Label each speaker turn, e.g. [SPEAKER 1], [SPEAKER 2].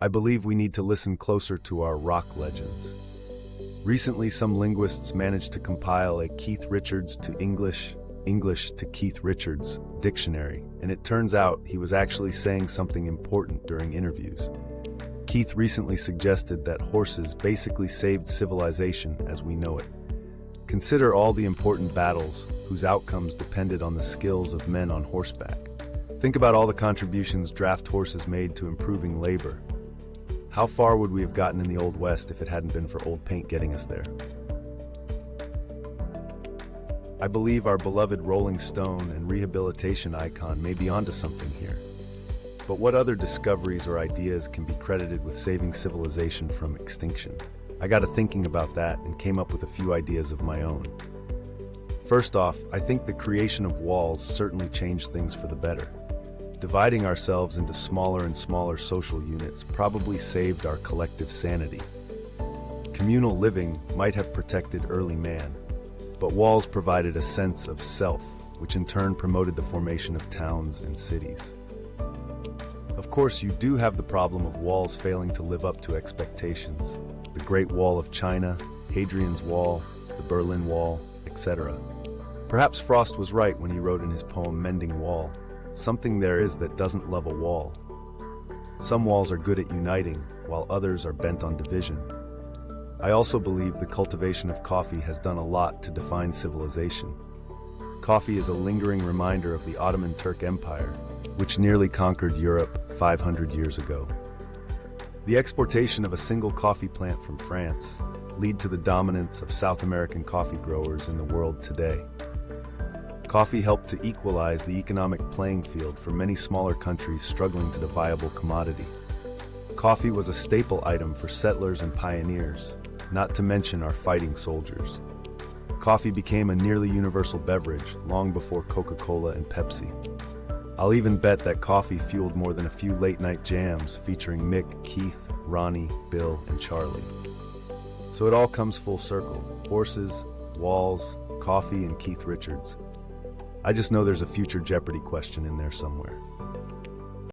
[SPEAKER 1] I believe we need to listen closer to our rock legends. Recently, some linguists managed to compile a Keith Richards to English to Keith Richards dictionary, and it turns out he was actually saying something important during interviews. Keith recently suggested that horses basically saved civilization as we know it. Consider all the important battles whose outcomes depended on the skills of men on horseback. Think about all the contributions draft horses made to improving labor. How far would we have gotten in the Old West if it hadn't been for old paint getting us there? I believe our beloved Rolling Stone and rehabilitation icon may be onto something here. But what other discoveries or ideas can be credited with saving civilization from extinction? I got to thinking about that and came up with a few ideas of my own. First off, I think the creation of walls certainly changed things for the better. Dividing ourselves into smaller and smaller social units probably saved our collective sanity. Communal living might have protected early man, but walls provided a sense of self, which in turn promoted the formation of towns and cities. Of course, you do have the problem of walls failing to live up to expectations. The Great Wall of China, Hadrian's Wall, the Berlin Wall, etc. Perhaps Frost was right when he wrote in his poem Mending Wall, "Something there is that doesn't love a wall." Some walls are good at uniting, while others are bent on division. I also believe the cultivation of coffee has done a lot to define civilization. Coffee is a lingering reminder of the Ottoman Turk Empire, which nearly conquered Europe 500 years ago. The exportation of a single coffee plant from France led to the dominance of South American coffee growers in the world today. Coffee helped to equalize the economic playing field for many smaller countries struggling to the viable commodity. Coffee was a staple item for settlers and pioneers, not to mention our fighting soldiers. Coffee became a nearly universal beverage long before Coca-Cola and Pepsi. I'll even bet that coffee fueled more than a few late-night jams featuring Mick, Keith, Ronnie, Bill, and Charlie. So it all comes full circle. Horses, walls, coffee, and Keith Richards. I just know there's a future Jeopardy question in there somewhere.